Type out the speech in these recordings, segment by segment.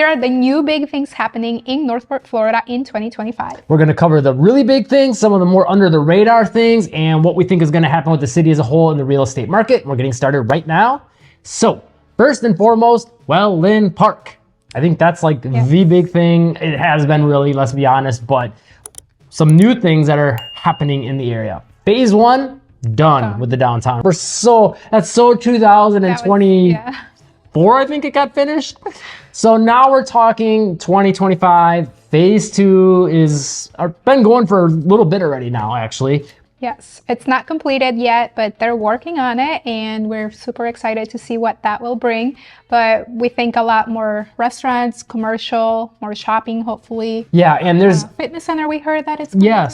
here are the new big things happening in Northport, Florida in 2025. We're going to cover the really big things, some of the more under the radar things, and what we think is going to happen with the city as a whole in the real estate market. We're getting started right now. So first and foremost, Welland Park. I think that's like the big thing. It has been really, let's be honest, but some new things that are happening in the area. Phase 1, done with the downtown. That's so 2024, I think it got finished. So now we're talking 2025. Phase 2 is been going for a little bit already now, actually. Yes, it's not completed yet, but they're working on it, and we're super excited to see what that will bring. But we think a lot more restaurants, commercial, more shopping, hopefully. Yeah, and there's fitness center. We heard that it's and I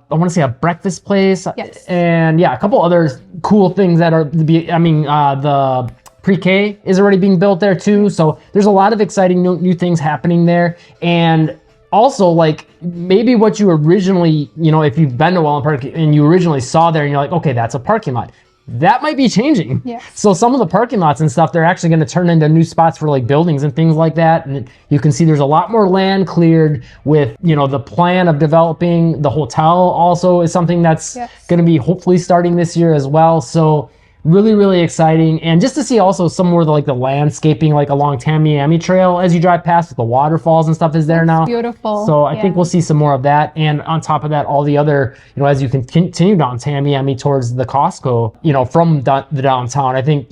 want to say a breakfast place. Yes. And yeah, a couple other cool things that are. The pre-K is already being built there too. So there's a lot of exciting new things happening there, and also, like, maybe what you originally, if you've been to Welland Park and you originally saw there and you're like, okay, that's a parking lot. That might be changing. Yes. So some of the parking lots and stuff, they're actually going to turn into new spots for like buildings and things like that. And you can see there's a lot more land cleared with, the plan of developing the hotel also is something that's going to be hopefully starting this year as well. So really, really exciting. And just to see also some more of the landscaping like along Tamiami Trail as you drive past, with the waterfalls and stuff is there now. Beautiful. So I think we'll see some more of that. And on top of that, all the other, as you can continue down Tamiami towards the Costco, from the downtown, I think,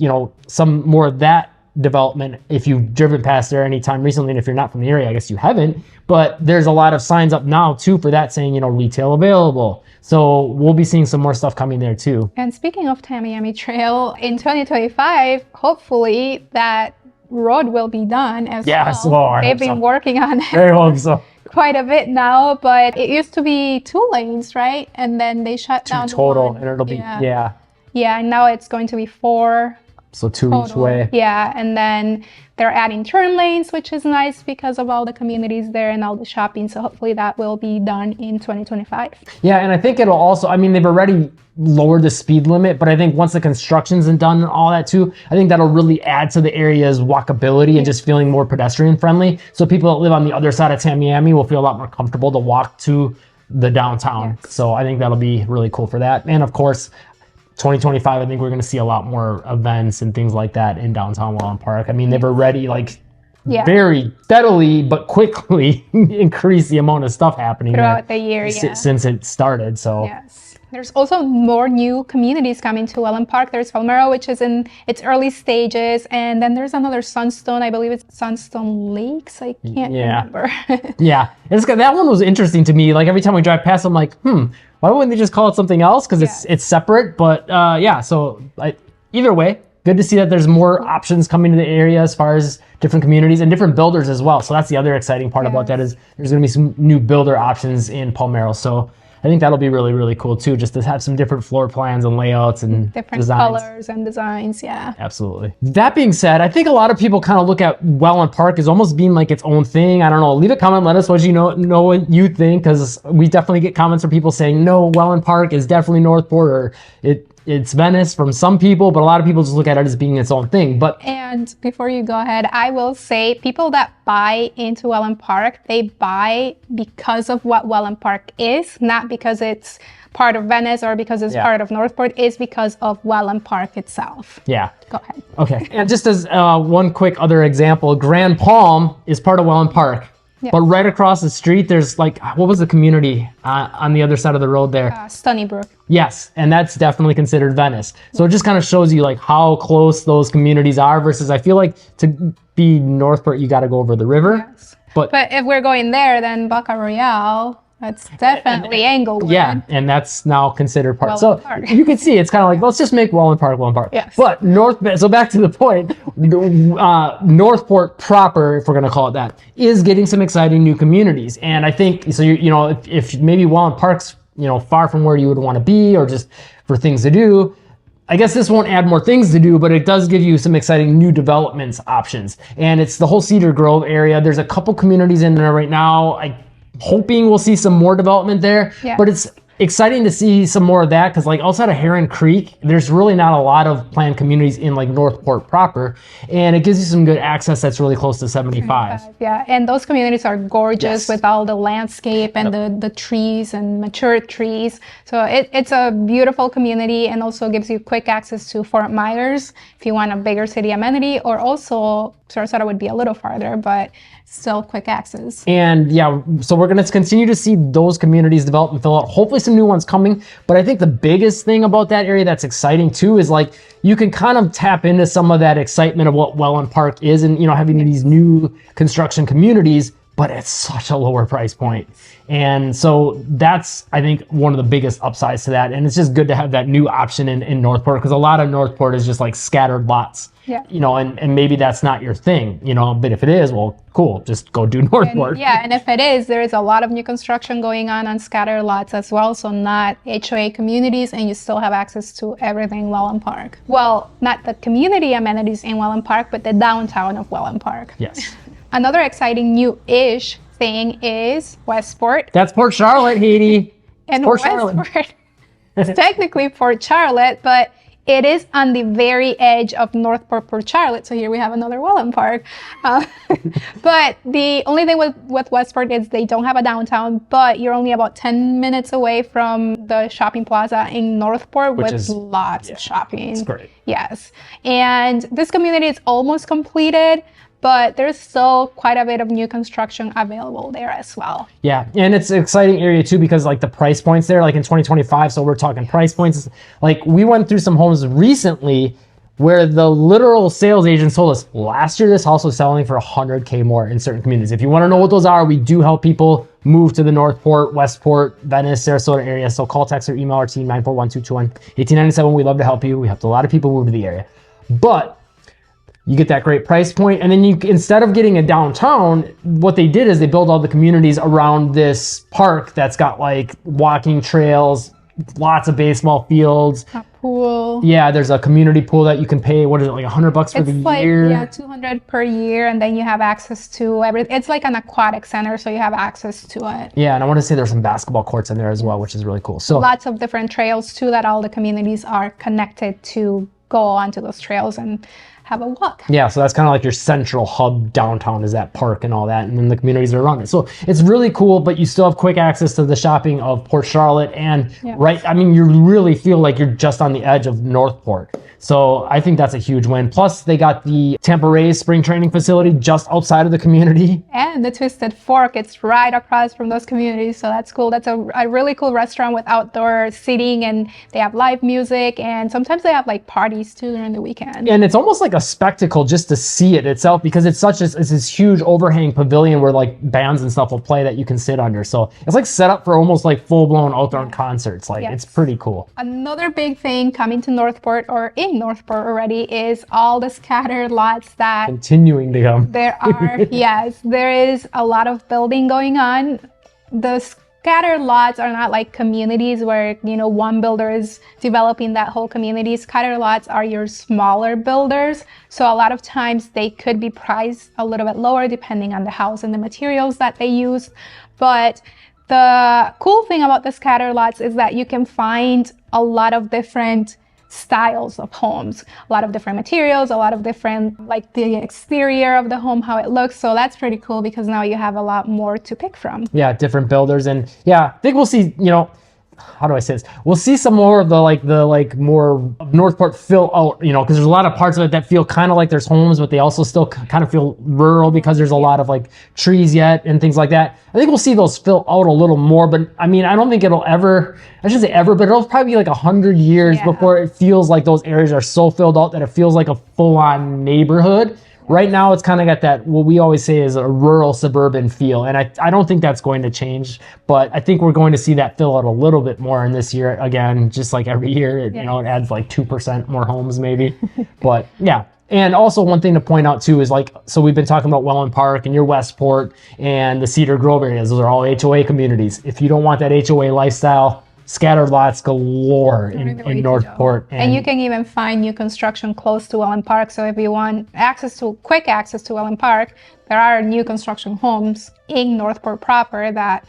some more of that development, if you've driven past there anytime recently, and if you're not from the area, I guess you haven't, but there's a lot of signs up now too for that saying, retail available. So we'll be seeing some more stuff coming there too. And speaking of Tamiami Trail, in 2025, hopefully that road will be done as well. Yes, Lord. They've been working on it. Very hope so. Quite a bit now, but it used to be 2 lanes, right? And then they shut down total, one. and it'll be, Yeah, and now it's going to be 4. So 2 each way. Yeah, and then they're adding turn lanes, which is nice because of all the communities there and all the shopping. So hopefully that will be done in 2025. Yeah, and I think it'll also, they've already lowered the speed limit, but I think once the construction's done and all that too, I think that'll really add to the area's walkability and just feeling more pedestrian friendly. So people that live on the other side of Tamiami will feel a lot more comfortable to walk to the downtown. Yes. So I think that'll be really cool for that. And of course, 2025, I think we're going to see a lot more events and things like that in downtown Welland Park. They've already very steadily but quickly increased the amount of stuff happening throughout the year since it started. So yes. There's also more new communities coming to Welland Park. There's Palmero, which is in its early stages. And then there's another Sunstone. I believe it's Sunstone Lakes. I can't remember. Yeah. That one was interesting to me. Like every time we drive past, I'm like, why wouldn't they just call it something else? Because it's separate. But so either way, good to see that there's more options coming to the area as far as different communities and different builders as well. So that's the other exciting part about that is there's going to be some new builder options in Palmero. So I think that'll be really, really cool too, just to have some different floor plans and layouts and different designs. Colors and designs. Yeah, absolutely. That being said, I think a lot of people kind of look at Welland Park as almost being like its own thing. I don't know. Leave a comment. Let us know what you think, because we definitely get comments from people saying, no, Welland Park is definitely Northport, or it's Venice from some people, but a lot of people just look at it as being its own thing. And before you go ahead, I will say people that buy into Welland Park, they buy because of what Welland Park is, not because it's part of Venice or because it's part of Northport. It's because of Welland Park itself. Yeah. Go ahead. Okay. And just as one quick other example, Grand Palm is part of Welland Park. Yes. But right across the street, there's what was the community on the other side of the road there? Stoneybrook. Yes, and that's definitely considered Venice. So it just kind of shows you how close those communities are versus I feel like to be Northport, you got to go over the river. Yes. But if we're going there, then Boca Royale, that's definitely Englewood. Yeah, and that's now considered part. Welland Park. You can see it's kind of let's just make Welland Park. Yes. But so back to the point, Northport proper, if we're going to call it that, is getting some exciting new communities. And I think, so if maybe Welland Park's, far from where you would want to be or just for things to do, I guess this won't add more things to do, but it does give you some exciting new developments options. And it's the whole Cedar Grove area. There's a couple communities in there right now. Hoping we'll see some more development there, but it's exciting to see some more of that because like outside of Heron Creek, there's really not a lot of planned communities in like Northport proper, and it gives you some good access that's really close to 75. Yeah, and those communities are gorgeous with all the landscape and the trees and mature trees. So it's a beautiful community and also gives you quick access to Fort Myers if you want a bigger city amenity, or also Sarasota would be a little farther, but still quick access. And yeah, so we're going to continue to see those communities develop and fill out. Hopefully some new ones coming. But I think the biggest thing about that area that's exciting too is like you can kind of tap into some of that excitement of what Welland Park is, and having these new construction communities, but at such a lower price point. And so that's, I think, one of the biggest upsides to that. And it's just good to have that new option in Northport, because a lot of Northport is just like scattered lots. Yeah. And maybe that's not your thing, but if it is, well, cool, just go do Northport. And if it is, there is a lot of new construction going on scattered lots as well. So not HOA communities, and you still have access to everything Welland Park. Well, not the community amenities in Welland Park, but the downtown of Welland Park. Yes. Another exciting new-ish thing is Westport. That's Port Charlotte, Haiti. And Westport is technically Port Charlotte, but it is on the very edge of Northport, Port Charlotte. So here we have another Welland Park. But the only thing with Westport is they don't have a downtown, but you're only about 10 minutes away from the shopping plaza in Northport, with lots of shopping. It's great. Yes. And this community is almost completed, but there's still quite a bit of new construction available there as well. Yeah, and it's an exciting area too, because like the price points there, like in 2025, so we're talking price points. Like we went through some homes recently where the literal sales agents told us last year this house was selling for $100K more in certain communities. If you want to know what those are, we do help people move to the Northport, Westport, Venice, Sarasota area. So call, text, or email our team, 941-221-1897. We love to help you. We helped a lot of people move to the area. But you get that great price point, and then you, instead of getting a downtown, what they did is they built all the communities around this park that's got like walking trails, lots of baseball fields, a pool. Yeah, there's a community pool that you can pay. What is it, like $100 for the year? Yeah, $200 per year, and then you have access to everything. It's like an aquatic center, so you have access to it. Yeah, and I want to say there's some basketball courts in there as well, which is really cool. So lots of different trails too that all the communities are connected to go onto those trails and have a walk. Yeah, so that's kind of like your central hub downtown is that park and all that, and then the communities are around it. So it's really cool, but you still have quick access to the shopping of Port Charlotte, and you really feel like you're just on the edge of Northport. So I think that's a huge win. Plus, they got the Tampa Rays spring training facility just outside of the community. And the Twisted Fork, it's right across from those communities. So that's cool. That's a really cool restaurant with outdoor seating, and they have live music, and sometimes they have like parties too during the weekend. And it's almost like a spectacle just to see it itself, because it's this huge overhang pavilion where like bands and stuff will play that you can sit under. So it's like set up for almost like full-blown outdoor concerts. Like it's pretty cool. Another big thing coming to Northport, or in Northport already, is all the scattered lots that continuing to come. There are, yes, there is a lot of building going on. The scattered lots are not like communities where, one builder is developing that whole community. Scattered lots are your smaller builders. So a lot of times they could be priced a little bit lower depending on the house and the materials that they use. But the cool thing about the scattered lots is that you can find a lot of different styles of homes, a lot of different materials, a lot of different, like the exterior of the home, how it looks. So that's pretty cool, because now you have a lot more to pick from. Yeah, different builders. And yeah, I think we'll see, how do I say this? We'll see some more of the more Northport fill out, because there's a lot of parts of it that feel kind of like there's homes, but they also still kind of feel rural because there's a lot of like trees yet and things like that. I think we'll see those fill out a little more, but I mean, I don't think it'll ever, I shouldn't say ever, but it'll probably be like 100 years before it feels like those areas are so filled out that it feels like a full-on neighborhood. Right now, it's kind of got that, what we always say is a rural suburban feel. And I don't think that's going to change, but I think we're going to see that fill out a little bit more in this year. Again, just like every year, it adds like 2% more homes maybe. But yeah. And also one thing to point out too is so we've been talking about Welland Park and your Westport and the Cedar Grove areas. Those are all HOA communities. If you don't want that HOA lifestyle, scattered lots galore in Northport. And you can even find new construction close to Welland Park. So if you want quick access to Welland Park, there are new construction homes in Northport proper that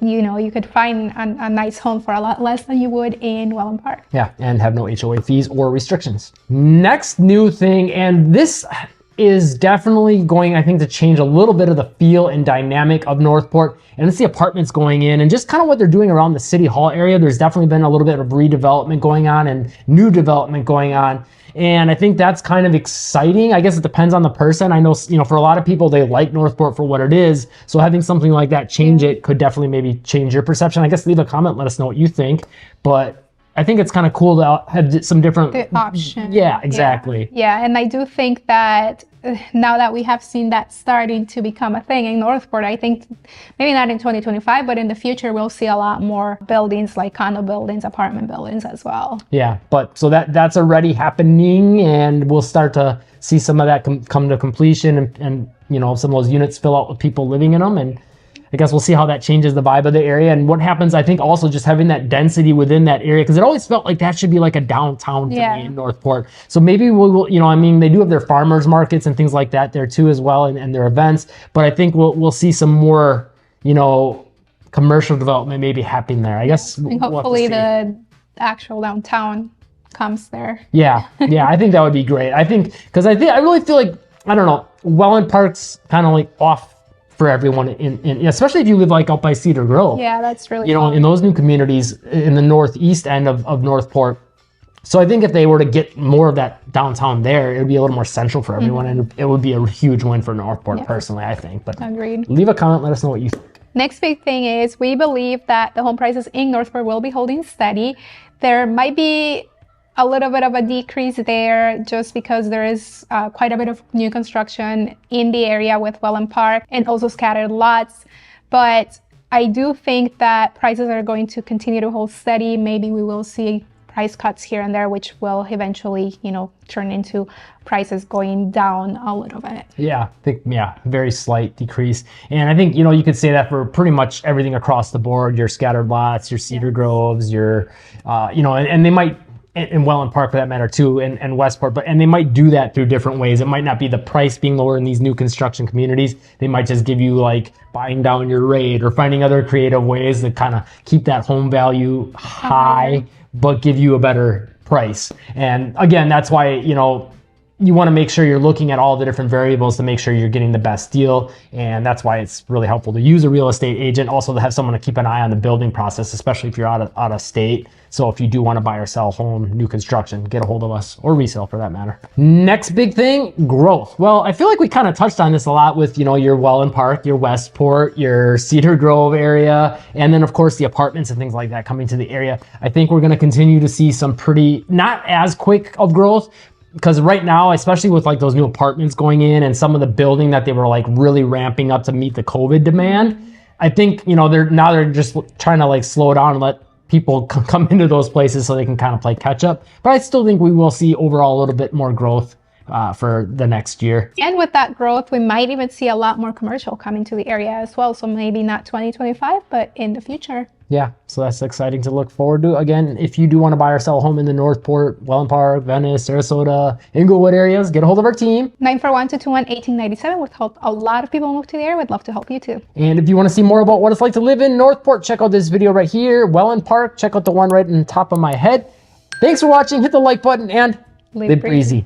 you could find a nice home for a lot less than you would in Welland Park. Yeah, and have no HOA fees or restrictions. Next new thing, and this is definitely going, I think, to change a little bit of the feel and dynamic of Northport, and it's the apartments going in and just kind of what they're doing around the City Hall area. There's definitely been a little bit of redevelopment going on and new development going on. And I think that's kind of exciting. I guess it depends on the person. I know, for a lot of people, they like Northport for what it is. So having something like that change it could definitely maybe change your perception. I guess leave a comment, let us know what you think. But I think it's kind of cool to have some different options. Yeah, exactly. Yeah, and I do think that now that we have seen that starting to become a thing in Northport, I think maybe not in 2025, but in the future, we'll see a lot more buildings like condo buildings, apartment buildings as well. Yeah, but so that's already happening, and we'll start to see some of that come to completion, and some of those units fill out with people living in them, and I guess we'll see how that changes the vibe of the area and what happens. I think also just having that density within that area, because it always felt like that should be like a downtown to me in Northport. So maybe we will, they do have their farmers markets and things like that there too as well, and their events. But I think we'll see some more, commercial development maybe happening there. I guess. And hopefully the actual downtown comes there. Yeah, I think that would be great. I really feel like, I don't know, Welland Park's kind of like off for everyone, especially if you live like out by Cedar Grove. Yeah, that's really in those new communities in the northeast end of Northport. So I think if they were to get more of that downtown there, it would be a little more central for everyone, and it would be a huge win for Northport personally, I think. But agreed. Leave a comment, let us know what you think. Next big thing is we believe that the home prices in Northport will be holding steady. There might be a little bit of a decrease there just because there is quite a bit of new construction in the area with Welland Park and also scattered lots. But I do think that prices are going to continue to hold steady. Maybe we will see price cuts here and there, which will eventually, turn into prices going down a little bit. Yeah, I think, very slight decrease. And I think, you could say that for pretty much everything across the board, your scattered lots, your Cedar Groves, your, and they might, in Welland Park for that matter too, and Westport, and they might do that through different ways. It might not be the price being lower in these new construction communities. They might just give you like buying down your rate or finding other creative ways to kind of keep that home value high, but give you a better price. And again, that's why, you want to make sure you're looking at all the different variables to make sure you're getting the best deal. And that's why it's really helpful to use a real estate agent. Also to have someone to keep an eye on the building process, especially if you're out of state. So if you do want to buy or sell a home, new construction, get a hold of us, or resale for that matter. Next big thing, growth. Well, I feel like we kind of touched on this a lot with, your Welland Park, your Westport, your Cedar Grove area, and then of course the apartments and things like that coming to the area. I think we're going to continue to see some pretty, not as quick of growth, because right now, especially with like those new apartments going in and some of the building that they were like really ramping up to meet the COVID demand, I think, they're just trying to like slow down and let people come into those places so they can kind of play catch up. But I still think we will see overall a little bit more growth for the next year. And with that growth, we might even see a lot more commercial coming to the area as well. So maybe not 2025, but in the future. Yeah, so that's exciting to look forward to. Again, if you do want to buy or sell a home in the Northport, Welland Park, Venice, Sarasota, Inglewood areas, get a hold of our team. 941-221-1897. We've helped a lot of people move to the area. We'd love to help you too. And if you want to see more about what it's like to live in Northport, check out this video right here. Welland Park, check out the one right on top of my head. Thanks for watching. Hit the like button and live breezy.